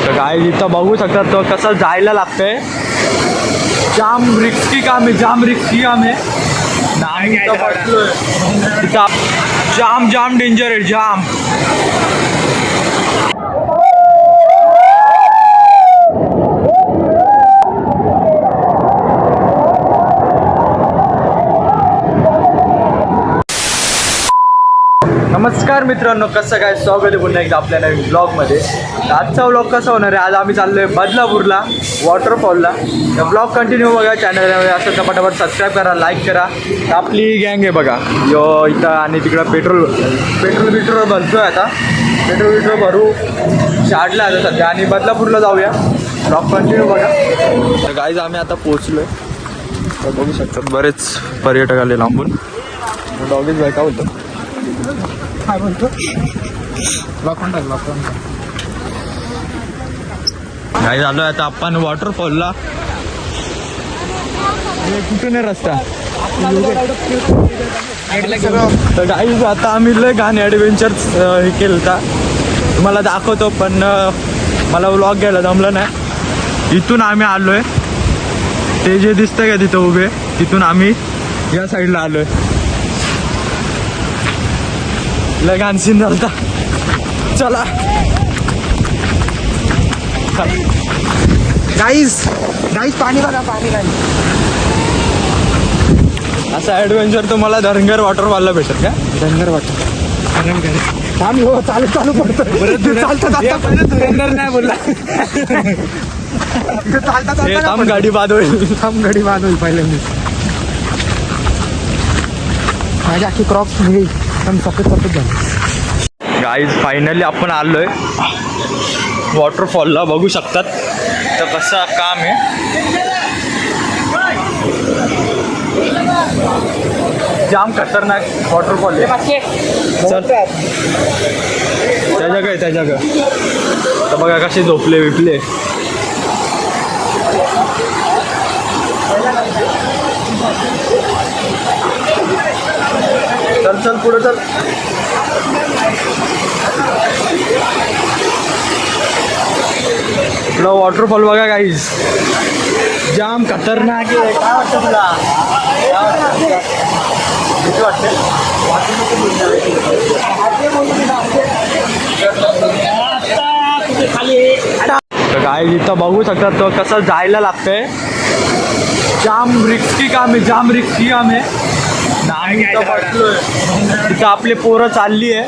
तर काय इथं बघू शकतात तो कसं जायला लागतंय. जाम रिस्की काम आहे, जाम रिस्की काम आहे. नाही इथं बसलोय इथं जाम जाम डेंजर आहे जाम. नमस्कार मित्रांनो, कसं काय स्वागत आहे पुन्हा एकदा आपल्या नवीन ब्लॉगमध्ये. आजचा ब्लॉग कसा होणार आहे, आज आम्ही चाललोय बदलापूरला वॉटरफॉलला. तर ब्लॉग कंटिन्यू बघा, चॅनलमध्ये असं तर पटापट सबस्क्राईब करा, लाईक करा. आपली गँग आहे बघा यो इथं, आणि तिकडं पेट्रोल भरतोय आता. पेट्रोल भरू शाडला आता सध्या, आणि बदलापूरला जाऊया. ब्लॉग कंटिन्यू बघा. तर गाईज आम्ही आता पोहोचलोय. तर बघू शकतात बरेच पर्यटक आले लांबून. डॉगेज बाय काय होतं काय बोलतो काय झालं आता आपण वॉटरफॉलला. कुठून आहे रस्ता. तर गाईज आता आम्ही लय घाण ॲडव्हेंचर्स हे केलं होता, तुम्हाला दाखवतो, पण मला व्लॉग घ्यायला जमलं नाही. इथून आम्ही आलोय, ते जे दिसतंय का तिथं उभे, तिथून आम्ही या साईडला आलोय. लय घाण सीन झालता. चला गाईज पाणी बघा, पाणी नाही. असं ॲडव्हेंचर तुम्हाला धनगर वॉटरफॉलला भेटत का. धनगर वॉटर आम्ही हो चालू पडतो नाही बोलला. थांब गाडी बाद होईल पहिले. मी माझी अख्खी क्रॉप्स सफेद झाली. गाईज फायनली आपण आलोय वॉटरफॉलला, बघू शकतात तर कसं काम आहे. जाम खतरनाक वॉटरफॉल आहे. त्या जग तर बघा कसे झोपले विपले. चल पुढे चल. तुला वॉटरफॉल बघा गाईज, जाम खतरनाक आहे. काय वाटतं तुला, किती वाटते. तर काय इथं बघू शकतात तो कसं जायला लागतंय. जाम रिस्की काम आहे, जाम रिस्की काम आहे. नाही इथं बसलोय, इथं आपली पोरं चालली आहे.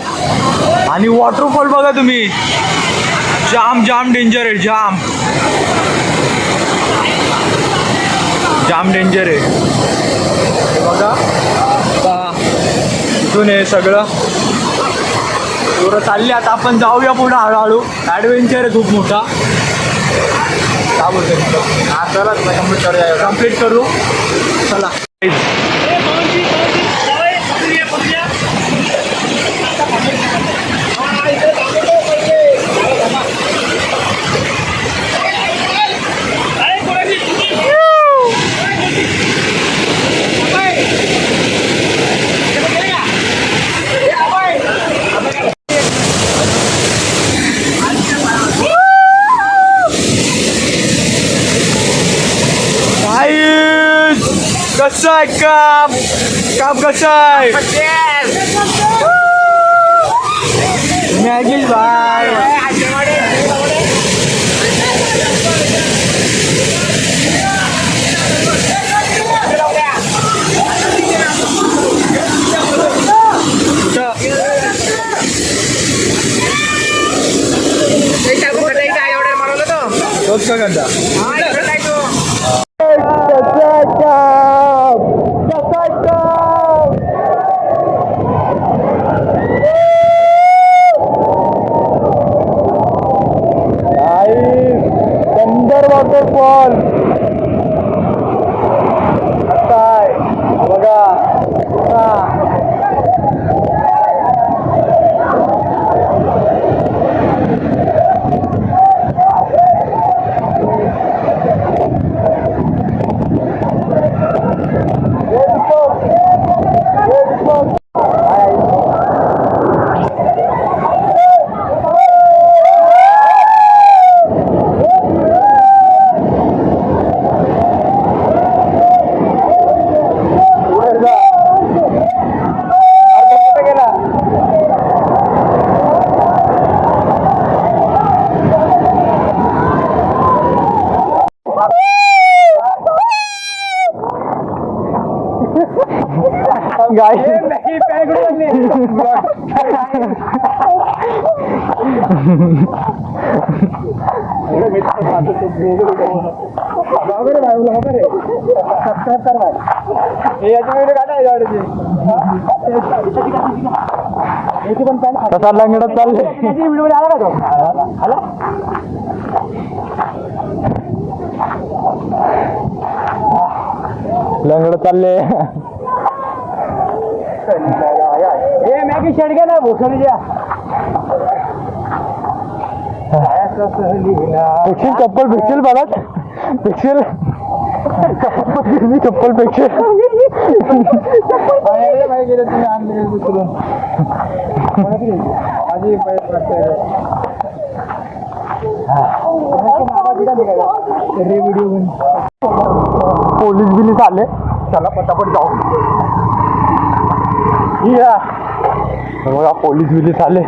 आणि वॉटरफॉल बघा तुम्ही, जाम जाम डेंजर आहे, जाम डेंजर आहे. बघा इथून हे सगळं पोरं चालली. आता आपण जाऊया पुढे हळूहळू. ॲडव्हेंचर आहे खूप मोठा. काय बोलतो हा, चला कंप्लीट करू. चला कसं आहे काम कसं आहे. मॅगी बाय तोच का गंदा. वॉटरफॉल काय बघा. गाय कसा लंगडत चालले लंगडत चालले मॅगी शेडगे ना भोसडीच्या पिक्चल चप्पल पिक्चल बघत पिक्चल चप्पल पिक्चल तुम्ही आणले दुसरून माझी पोलीस बिलीस आले चला पटापट जाऊ या बघा पोलीस बिलीस आले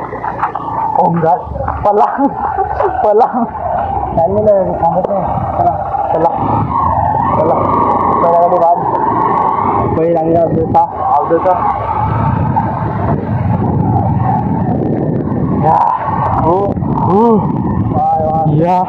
ओमगाड पला पला चाललेलं सांगत नाही चला चला चला पहिल्याकडे बाद पहिला आणि अवधेचा अवधेचा या